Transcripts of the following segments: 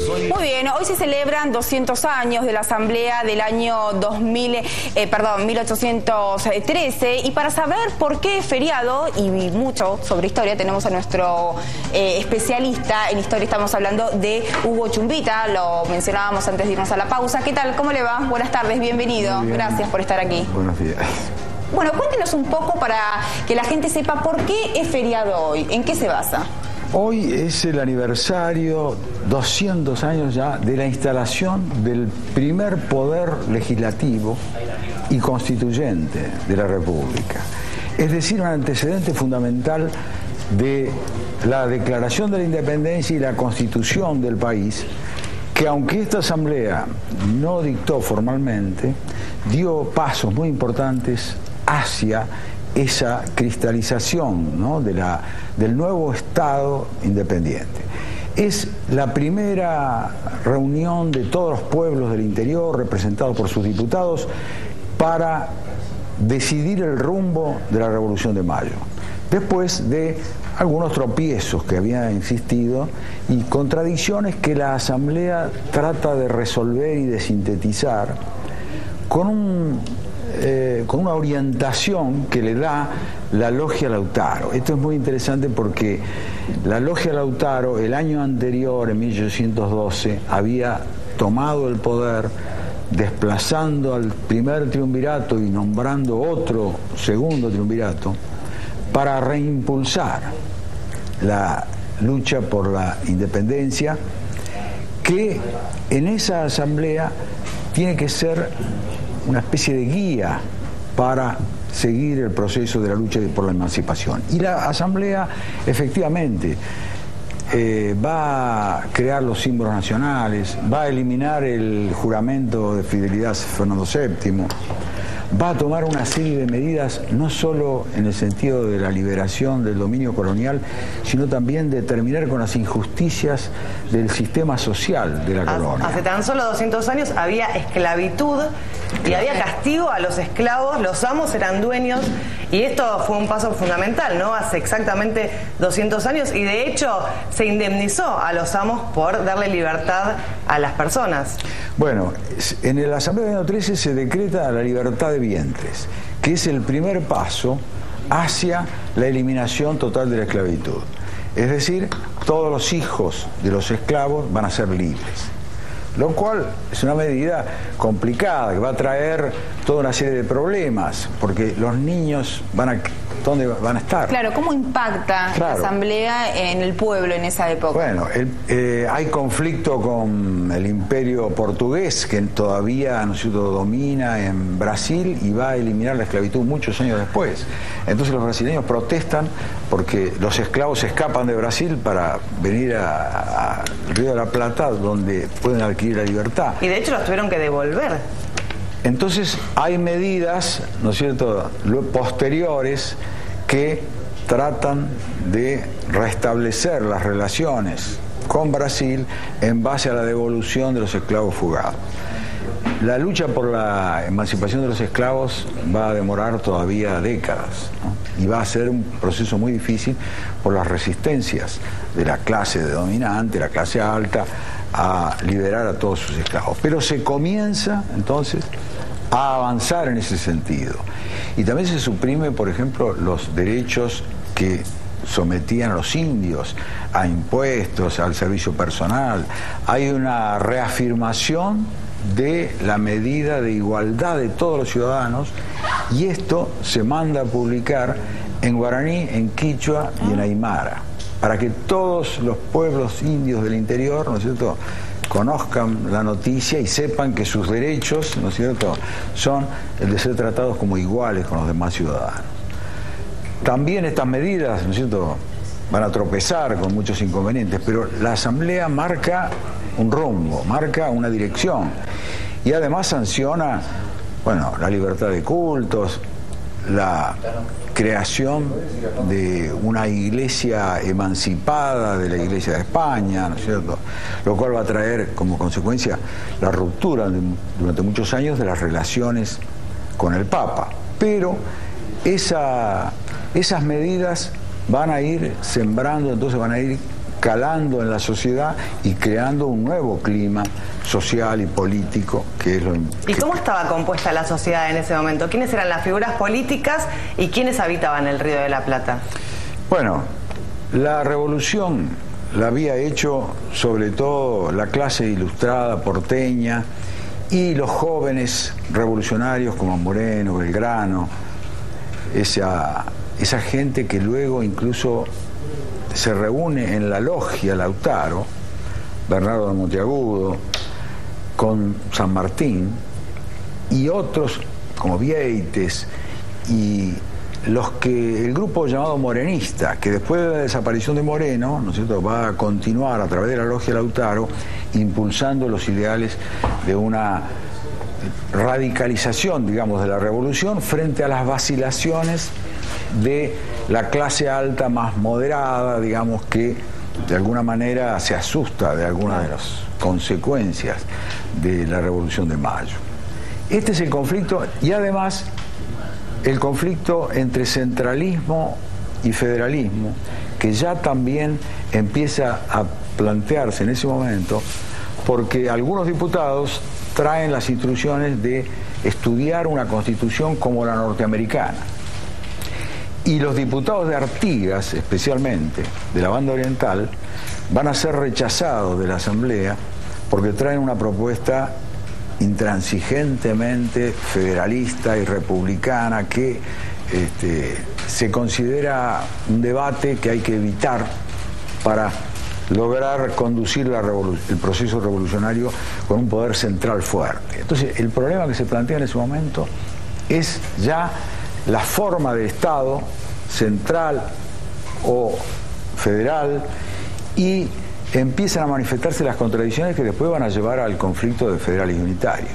Muy bien, hoy se celebran 200 años de la Asamblea del año 1813, y para saber por qué es feriado y mucho sobre historia tenemos a nuestro especialista en historia. Estamos hablando de Hugo Chumbita, lo mencionábamos antes de irnos a la pausa. ¿Qué tal? ¿Cómo le va? Buenas tardes, bienvenido. Gracias por estar aquí. Buenos días. Bueno, cuéntenos un poco para que la gente sepa por qué es feriado hoy, ¿en qué se basa? Hoy es el aniversario, 200 años ya, de la instalación del primer poder legislativo y constituyente de la República. Es decir, un antecedente fundamental de la Declaración de la Independencia y la Constitución del país, que aunque esta Asamblea no dictó formalmente, dio pasos muy importantes hacia esa cristalización, ¿no?, del nuevo Estado independiente. Es la primera reunión de todos los pueblos del interior, representados por sus diputados, para decidir el rumbo de la Revolución de Mayo, después de algunos tropiezos que habían existido y contradicciones que la Asamblea trata de resolver y de sintetizar con una orientación que le da la Logia Lautaro. Esto es muy interesante porque la Logia Lautaro el año anterior, en 1812, había tomado el poder, desplazando al primer triunvirato y nombrando otro segundo triunvirato para reimpulsar la lucha por la independencia, que en esa asamblea tiene que ser una especie de guía para seguir el proceso de la lucha por la emancipación. Y la Asamblea efectivamente va a crear los símbolos nacionales, va a eliminar el juramento de fidelidad a Fernando VII, va a tomar una serie de medidas no solo en el sentido de la liberación del dominio colonial, sino también de terminar con las injusticias del sistema social de la colonia. Hace tan solo 200 años había esclavitud y había castigo a los esclavos, los amos eran dueños, y esto fue un paso fundamental, ¿no? Hace exactamente 200 años, y de hecho se indemnizó a los amos por darle libertad a las personas. Bueno, en la Asamblea del año 13 se decreta la libertad de vientres, que es el primer paso hacia la eliminación total de la esclavitud. Es decir, todos los hijos de los esclavos van a ser libres, lo cual es una medida complicada que va a traer toda una serie de problemas, porque los niños ¿dónde van a estar? Claro, ¿cómo impacta la Asamblea en el pueblo en esa época? Bueno, hay conflicto con el imperio portugués, que todavía, ¿no es cierto?, domina en Brasil y va a eliminar la esclavitud muchos años después. Entonces los brasileños protestan porque los esclavos escapan de Brasil para venir a Río de la Plata, donde pueden adquirir la libertad. Y de hecho los tuvieron que devolver. Entonces hay medidas, ¿no es cierto?, posteriores que tratan de restablecer las relaciones con Brasil en base a la devolución de los esclavos fugados. La lucha por la emancipación de los esclavos va a demorar todavía décadas, ¿no? Y va a ser un proceso muy difícil por las resistencias de la clase dominante, la clase alta, a liberar a todos sus esclavos. Pero se comienza entonces a avanzar en ese sentido. Y también se suprime, por ejemplo, los derechos que sometían a los indios a impuestos, al servicio personal. Hay una reafirmación de la medida de igualdad de todos los ciudadanos, y esto se manda a publicar en guaraní, en quichua y en aymara, para que todos los pueblos indios del interior, ¿no es cierto?, conozcan la noticia y sepan que sus derechos, ¿no es cierto?, son el de ser tratados como iguales con los demás ciudadanos. También estas medidas, ¿no es cierto?, van a tropezar con muchos inconvenientes, pero la Asamblea marca un rumbo, marca una dirección, y además sanciona, bueno, la libertad de cultos, la creación de una iglesia emancipada de la Iglesia de España, ¿no es cierto?, lo cual va a traer como consecuencia la ruptura durante muchos años de las relaciones con el Papa. Pero esas medidas van a ir sembrando, entonces van a ir calando en la sociedad y creando un nuevo clima social y político, que es lo ¿Y cómo estaba compuesta la sociedad en ese momento? ¿Quiénes eran las figuras políticas y quiénes habitaban el Río de la Plata? Bueno, la revolución la había hecho sobre todo la clase ilustrada porteña y los jóvenes revolucionarios como Moreno, Belgrano, esa gente que luego incluso se reúne en la logia Lautaro, Bernardo de Monteagudo, con San Martín, y otros como Vieites, y el grupo llamado Morenista, que después de la desaparición de Moreno, ¿no es cierto?, va a continuar a través de la logia Lautaro impulsando los ideales de una radicalización, digamos, de la revolución frente a las vacilaciones de la clase alta más moderada, digamos, que de alguna manera se asusta de algunas de las consecuencias de la Revolución de Mayo. Este es el conflicto, y además el conflicto entre centralismo y federalismo, que ya también empieza a plantearse en ese momento, porque algunos diputados traen las instrucciones de estudiar una constitución como la norteamericana. Y los diputados de Artigas, especialmente, de la banda oriental, van a ser rechazados de la Asamblea porque traen una propuesta intransigentemente federalista y republicana que se considera un debate que hay que evitar para lograr conducir el proceso revolucionario con un poder central fuerte. Entonces, el problema que se plantea en ese momento es ya la forma de Estado central o federal, y empiezan a manifestarse las contradicciones que después van a llevar al conflicto de federales y unitarios.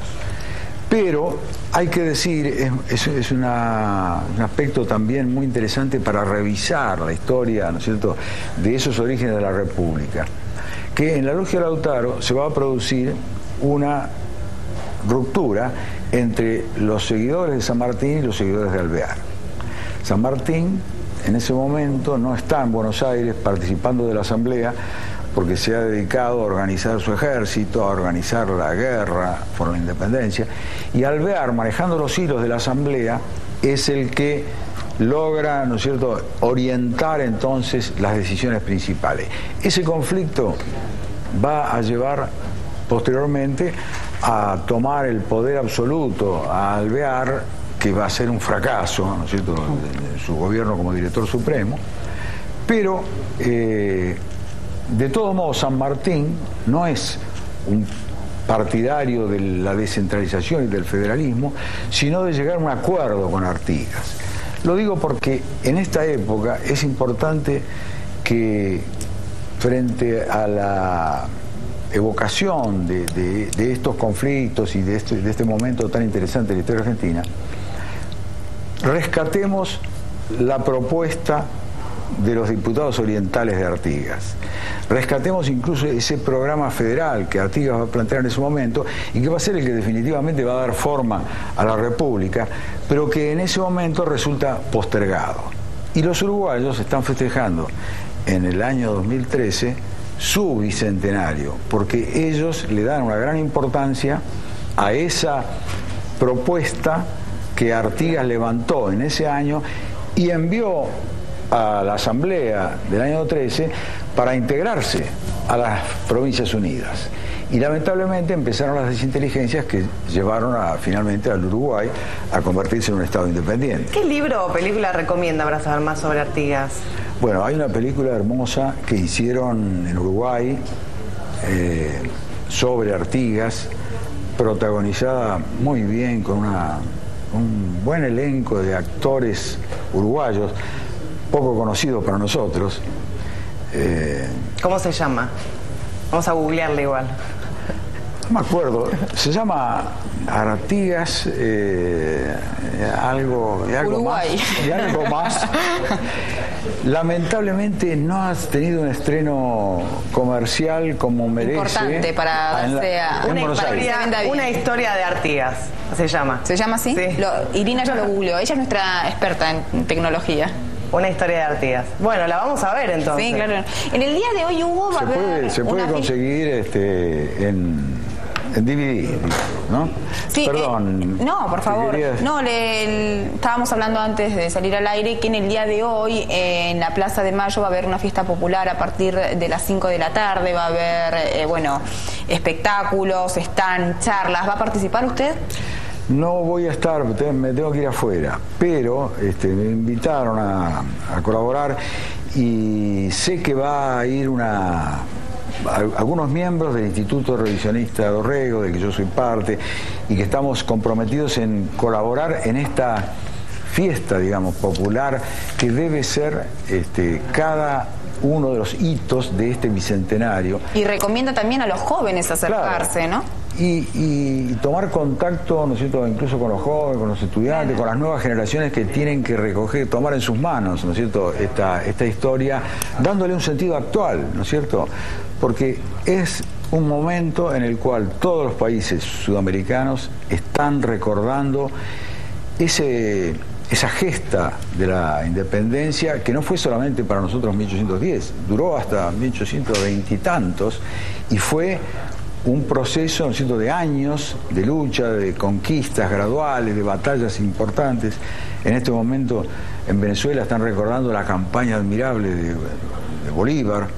Pero hay que decir, es un aspecto también muy interesante para revisar la historia, ¿no es cierto?, de esos orígenes de la República, que en la logia Lautaro se va a producir una ruptura entre los seguidores de San Martín y los seguidores de Alvear. San Martín en ese momento no está en Buenos Aires participando de la Asamblea porque se ha dedicado a organizar su ejército, a organizar la guerra por la independencia, y Alvear, manejando los hilos de la Asamblea, es el que logra, ¿no es cierto?, orientar entonces las decisiones principales. Ese conflicto va a llevar posteriormente a tomar el poder absoluto a Alvear, que va a ser un fracaso, ¿no es cierto?, de su gobierno como director supremo, pero de todos modos San Martín no es un partidario de la descentralización y del federalismo, sino de llegar a un acuerdo con Artigas. Lo digo porque en esta época es importante que, frente a la evocación de estos conflictos y de este momento tan interesante de la historia argentina, rescatemos la propuesta de los diputados orientales de Artigas. Rescatemos incluso ese programa federal que Artigas va a plantear en ese momento y que va a ser el que definitivamente va a dar forma a la República, pero que en ese momento resulta postergado. Y los uruguayos están festejando en el año 2013 su bicentenario, porque ellos le dan una gran importancia a esa propuesta que Artigas levantó en ese año y envió a la Asamblea del año 13 para integrarse a las Provincias Unidas. Y lamentablemente empezaron las desinteligencias que llevaron finalmente al Uruguay a convertirse en un Estado independiente. ¿Qué libro o película recomienda para saber más sobre Artigas? Bueno, hay una película hermosa que hicieron en Uruguay sobre Artigas, protagonizada muy bien con un buen elenco de actores uruguayos, poco conocidos para nosotros. ¿Cómo se llama? Vamos a googlearle igual. No me acuerdo, se llama Artigas algo Uruguay. más, y algo más. Lamentablemente no ha tenido un estreno comercial como merece. Importante para darse a una historia de Artigas, se llama. ¿Se llama así? Sí. Irina ya lo googleó, ella es nuestra experta en tecnología. una historia de Artigas. Bueno, la vamos a ver entonces. Sí, claro. En el día de hoy, Hugo, va a haber... Se puede conseguir en DVD, ¿no? Sí, perdón. No, por favor. No, estábamos hablando antes de salir al aire que en el día de hoy en la Plaza de Mayo va a haber una fiesta popular a partir de las 5 de la tarde, va a haber, espectáculos, charlas. ¿Va a participar usted? No voy a estar, me tengo que ir afuera, pero me invitaron a colaborar y sé que va a ir algunos miembros del Instituto Revisionista Dorrego, del que yo soy parte, y que estamos comprometidos en colaborar en esta fiesta, digamos, popular, que debe ser cada uno de los hitos de este bicentenario. Y recomienda también a los jóvenes acercarse, claro, ¿no? Y tomar contacto, ¿no es cierto?, incluso con los jóvenes, con los estudiantes, con las nuevas generaciones que tienen que tomar en sus manos, ¿no es cierto?, esta historia, dándole un sentido actual, ¿no es cierto?, porque es un momento en el cual todos los países sudamericanos están recordando esa gesta de la independencia, que no fue solamente para nosotros 1810, duró hasta 1820 y tantos, y fue un proceso, ¿no es cierto?, de años de lucha, de conquistas graduales, de batallas importantes. En este momento en Venezuela están recordando la campaña admirable de Bolívar.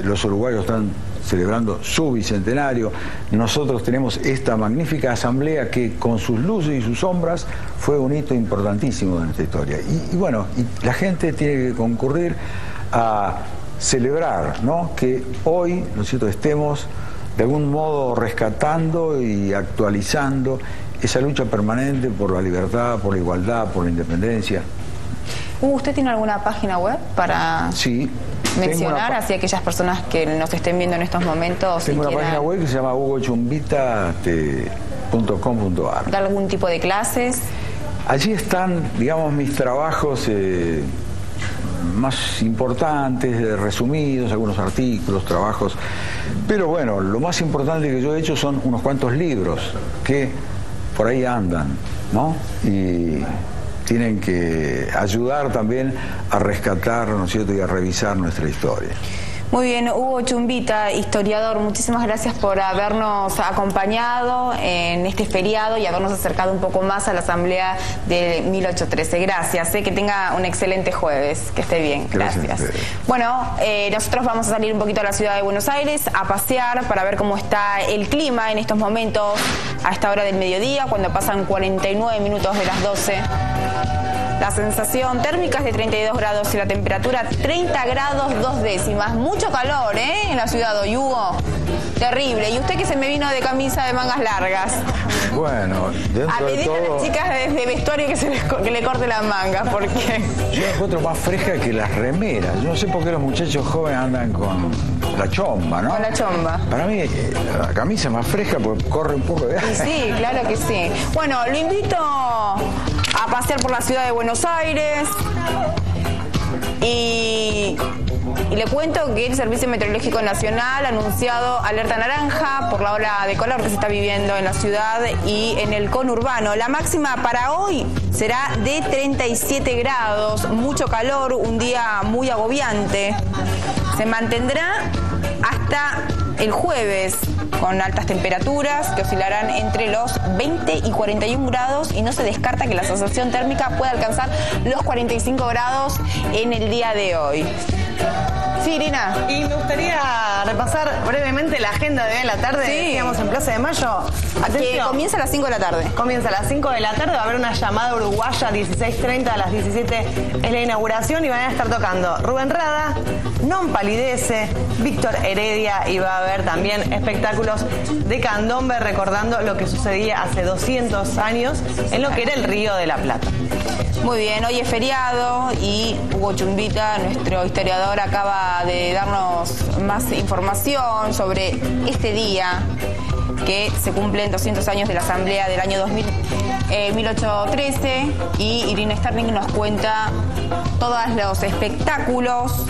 Los uruguayos están celebrando su bicentenario. Nosotros tenemos esta magnífica asamblea que con sus luces y sus sombras fue un hito importantísimo en esta historia. Y bueno, la gente tiene que concurrir a celebrar, ¿no?, que hoy, ¿no es cierto?, estemos de algún modo rescatando y actualizando esa lucha permanente por la libertad, por la igualdad, por la independencia. ¿Usted tiene alguna página web para mencionar hacia aquellas personas que nos estén viendo en estos momentos? Tengo una página web que se llama hugochumbita.com.ar. ¿Da algún tipo de clases? Allí están, digamos, mis trabajos más importantes, resumidos, algunos artículos, trabajos. Pero bueno, lo más importante que yo he hecho son unos cuantos libros que por ahí andan, ¿no? Y tienen que ayudar también a rescatar, ¿no es cierto?, y a revisar nuestra historia. Muy bien, Hugo Chumbita, historiador, muchísimas gracias por habernos acompañado en este feriado y habernos acercado un poco más a la Asamblea de 1813. Gracias, que tenga un excelente jueves, que esté bien. Gracias. Bueno, nosotros vamos a salir un poquito a la ciudad de Buenos Aires a pasear para ver cómo está el clima en estos momentos, a esta hora del mediodía, cuando pasan 49 minutos de las 12. La sensación térmica es de 32 grados y la temperatura 30 grados 2 décimas. Mucho calor, en la ciudad de hoy, Hugo. Terrible. Y usted que se me vino de camisa de mangas largas. Bueno, dentro de todo... a las chicas de vestuario que le corte las mangas, porque... Yo la encuentro más fresca que las remeras. Yo no sé por qué los muchachos jóvenes andan con la chomba, ¿no? Con la chomba. Para mí la camisa es más fresca porque corre un poco de aire. Sí, claro que sí. Bueno, lo invito a pasear por la ciudad de Buenos Aires y le cuento que el Servicio Meteorológico Nacional ha anunciado alerta naranja por la ola de calor que se está viviendo en la ciudad y en el conurbano. La máxima para hoy será de 37 grados, mucho calor, un día muy agobiante. Se mantendrá hasta el jueves con altas temperaturas que oscilarán entre los 20 y 41 grados y no se descarta que la sensación térmica pueda alcanzar los 45 grados en el día de hoy. Sí, Irina. Y me gustaría repasar brevemente la agenda de hoy en la tarde. Sí. Decíamos en Plaza de Mayo. Atención. Que comienza a las 5 de la tarde. Comienza a las 5 de la tarde. Va a haber una llamada uruguaya 16:30 a las 17 es la inauguración y van a estar tocando Rubén Rada, Non Palidece, Víctor Heredia y va a haber también espectáculos de candombe recordando lo que sucedía hace 200 años en lo que era el Río de la Plata. Muy bien, hoy es feriado y Hugo Chumbita, nuestro historiador, acaba de darnos más información sobre este día que se cumplen 200 años de la Asamblea del año 1813 y Irina Sterling nos cuenta todos los espectáculos,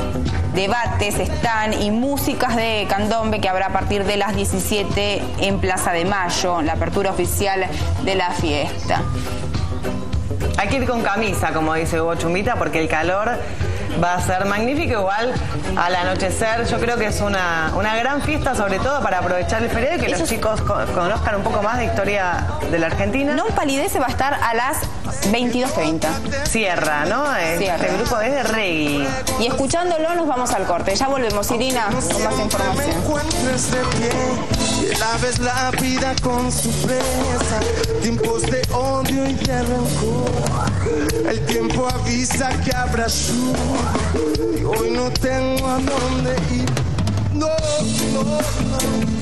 debates, stand y músicas de candombe que habrá a partir de las 17 en Plaza de Mayo, la apertura oficial de la fiesta. Hay que ir con camisa, como dice Hugo Chumbita, porque el calor va a ser magnífico. Igual al anochecer yo creo que es una gran fiesta, sobre todo para aprovechar el feriado y que los chicos conozcan un poco más de historia de la Argentina. Non Palidece va a estar a las 22:30. Sierra, ¿no? Cierra. Este grupo es de reggae. Y escuchándolo nos vamos al corte. Ya volvemos, Irina, con más información. Que laves la vida con su presa, tiempos de odio y de rencor. El tiempo avisa que habrá lluvia y hoy no tengo a dónde ir. No, no, no.